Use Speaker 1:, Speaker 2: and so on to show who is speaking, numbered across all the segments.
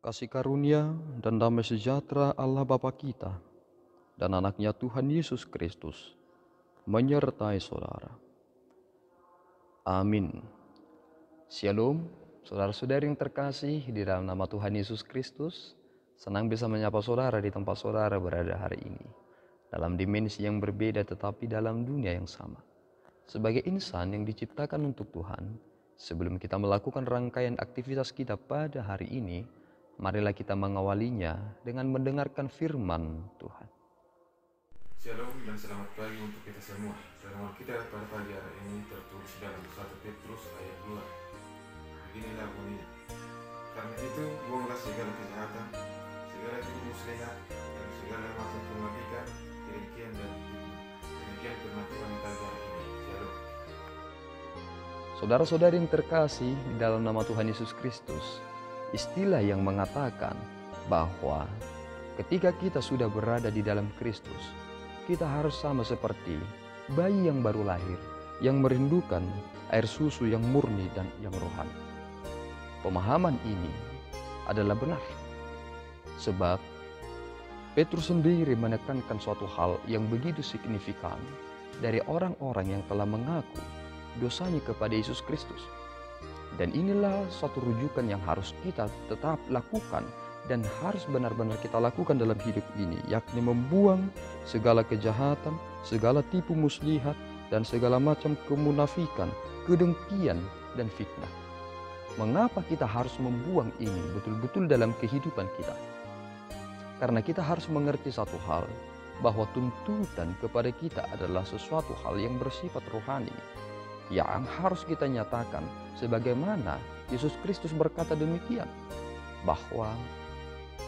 Speaker 1: Kasih karunia dan damai sejahtera Allah Bapa kita dan anaknya Tuhan Yesus Kristus menyertai saudara. Amin. Shalom, saudara-saudari yang terkasih di dalam nama Tuhan Yesus Kristus. Senang bisa menyapa saudara di tempat saudara berada hari ini. Dalam dimensi yang berbeda tetapi dalam dunia yang sama. Sebagai insan yang diciptakan untuk Tuhan, sebelum kita melakukan rangkaian aktivitas kita pada hari ini, marilah kita mengawalinya dengan mendengarkan firman Tuhan.
Speaker 2: Shalom dan selamat pagi untuk kita semua. Renungan kita pada pagi hari ini tertulis dalam 1 Petrus ayat 2. Beginilah bunyinya. Karena itu buanglah segala kejahatan, segala tipu muslihat, dan segala macam kemunafikan, kedengkian dan fitnah. Demikian firman Tuhan di pagi hari ini. Shalom.
Speaker 1: Saudara-saudari yang terkasih di dalam nama Tuhan Yesus Kristus, istilah yang mengatakan bahwa ketika kita sudah berada di dalam Kristus, kita harus sama seperti bayi yang baru lahir, yang merindukan air susu yang murni dan yang rohani. Pemahaman ini adalah benar, sebab Petrus sendiri menekankan suatu hal yang begitu signifikan dari orang-orang yang telah mengaku dosanya kepada Yesus Kristus. Dan inilah suatu rujukan yang harus kita tetap lakukan dan harus benar-benar kita lakukan dalam hidup ini, yakni membuang segala kejahatan, segala tipu muslihat, dan segala macam kemunafikan, kedengkian, dan fitnah. Mengapa kita harus membuang ini betul-betul dalam kehidupan kita? Karena kita harus mengerti satu hal, bahwa tuntutan kepada kita adalah sesuatu hal yang bersifat rohani, yang harus kita nyatakan sebagaimana Yesus Kristus berkata demikian, bahwa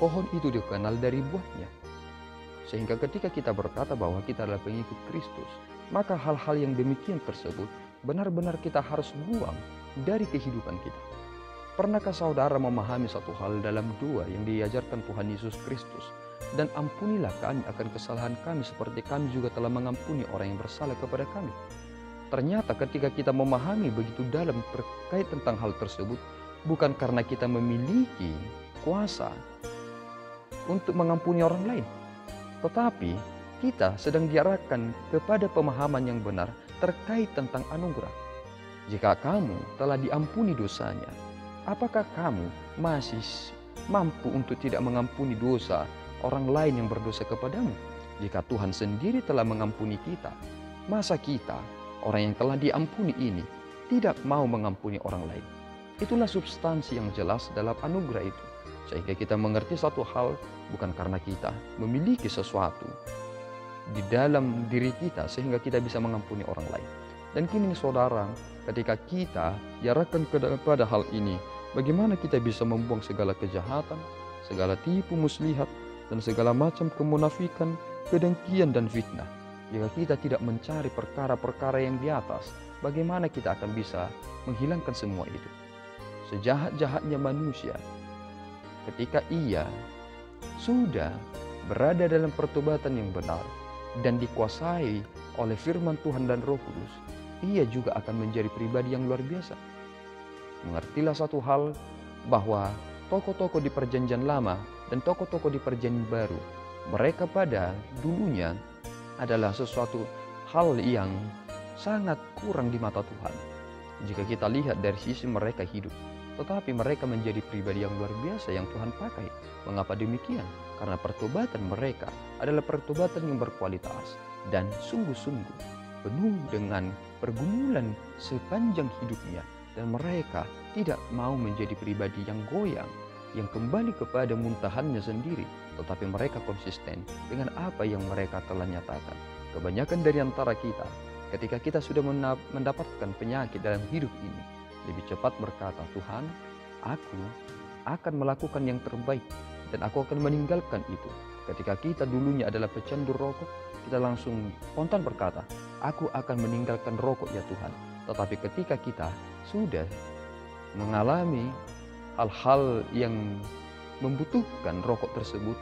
Speaker 1: pohon itu dikenal dari buahnya. Sehingga ketika kita berkata bahwa kita adalah pengikut Kristus, maka hal-hal yang demikian tersebut benar-benar kita harus buang dari kehidupan kita. Pernahkah saudara memahami satu hal dalam doa yang diajarkan Tuhan Yesus Kristus? Dan ampunilah kami akan kesalahan kami seperti kami juga telah mengampuni orang yang bersalah kepada kami. Ternyata ketika kita memahami begitu dalam terkait tentang hal tersebut, bukan karena kita memiliki kuasa untuk mengampuni orang lain, tetapi kita sedang diarahkan kepada pemahaman yang benar terkait tentang anugerah. Jika kamu telah diampuni dosanya, apakah kamu masih mampu untuk tidak mengampuni dosa orang lain yang berdosa kepadamu? Jika Tuhan sendiri telah mengampuni kita, masa kita, orang yang telah diampuni ini, tidak mau mengampuni orang lain? Itulah substansi yang jelas dalam anugerah itu. Sehingga kita mengerti satu hal, bukan karena kita memiliki sesuatu di dalam diri kita sehingga kita bisa mengampuni orang lain. Dan kini saudara, ketika kita diarahkan kepada hal ini, bagaimana kita bisa membuang segala kejahatan, segala tipu muslihat, dan segala macam kemunafikan, kedengkian dan fitnah. Jika kita tidak mencari perkara-perkara yang di atas, bagaimana kita akan bisa menghilangkan semua itu? Sejahat-jahatnya manusia, ketika ia sudah berada dalam pertobatan yang benar dan dikuasai oleh firman Tuhan dan Roh Kudus, ia juga akan menjadi pribadi yang luar biasa. Mengertilah satu hal, bahwa tokoh-tokoh di perjanjian lama dan tokoh-tokoh di perjanjian baru, mereka pada dulunya adalah sesuatu hal yang sangat kurang di mata Tuhan jika kita lihat dari sisi mereka hidup. Tetapi mereka menjadi pribadi yang luar biasa yang Tuhan pakai. Mengapa demikian? Karena pertobatan mereka adalah pertobatan yang berkualitas dan sungguh-sungguh penuh dengan pergumulan sepanjang hidupnya. Dan mereka tidak mau menjadi pribadi yang goyang, yang kembali kepada muntahannya sendiri. Tetapi mereka konsisten dengan apa yang mereka telah nyatakan. Kebanyakan dari antara kita, ketika kita sudah mendapatkan penyakit dalam hidup ini, lebih cepat berkata, Tuhan, aku akan melakukan yang terbaik dan aku akan meninggalkan itu. Ketika kita dulunya adalah pecandu rokok, kita langsung spontan berkata, aku akan meninggalkan rokok ya Tuhan. Tetapi ketika kita sudah mengalami hal-hal yang membutuhkan rokok tersebut,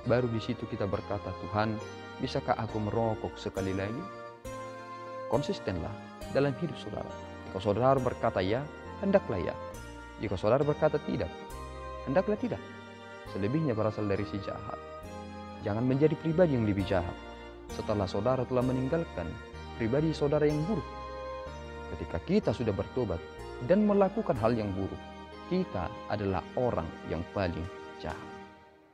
Speaker 1: baru di situ kita berkata, Tuhan, bisakah aku merokok sekali lagi? Konsistenlah dalam hidup saudara. Jika saudara berkata ya, hendaklah ya. Jika saudara berkata tidak, hendaklah tidak. selebihnya berasal dari si jahat. Jangan menjadi pribadi yang lebih jahat setelah saudara telah meninggalkan pribadi saudara yang buruk. Ketika kita sudah bertobat dan melakukan hal yang buruk, kita adalah orang yang paling jahat.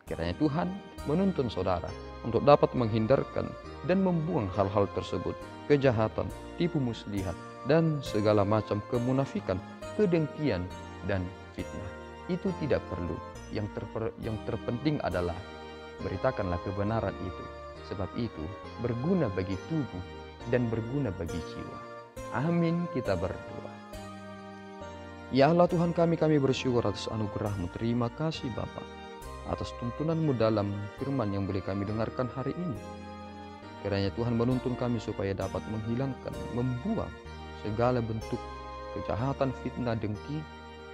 Speaker 1: Kiranya Tuhan menuntun saudara untuk dapat menghindarkan dan membuang hal-hal tersebut, kejahatan, tipu muslihat, dan segala macam kemunafikan, kedengkian, dan fitnah. Itu tidak perlu. Yang terpenting adalah beritakanlah kebenaran itu, sebab itu berguna bagi tubuh dan berguna bagi jiwa. Amin, kita berdoa. Ya Allah Tuhan kami bersyukur atas anugerah-Mu. Terima kasih Bapa atas tuntunan-Mu dalam firman yang boleh kami dengarkan hari ini. Kiranya Tuhan menuntun kami supaya dapat menghilangkan, membuang segala bentuk kejahatan, fitnah, dengki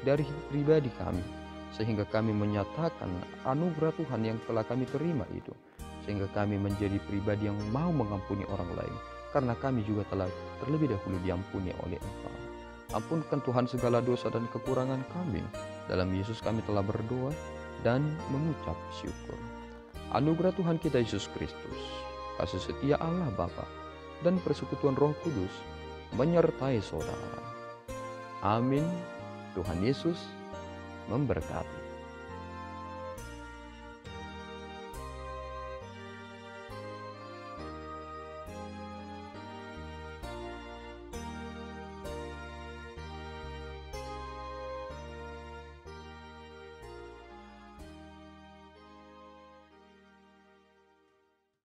Speaker 1: dari hidup pribadi kami, sehingga kami menyatakan anugerah Tuhan yang telah kami terima itu, sehingga kami menjadi pribadi yang mau mengampuni orang lain, karena kami juga telah terlebih dahulu diampuni oleh Engkau. Ampunkan Tuhan segala dosa dan kekurangan kami. Dalam Yesus kami telah berdoa dan mengucap syukur. Anugerah Tuhan kita Yesus Kristus, kasih setia Allah Bapa, dan persekutuan Roh Kudus menyertai saudara. Amin. Tuhan Yesus memberkati.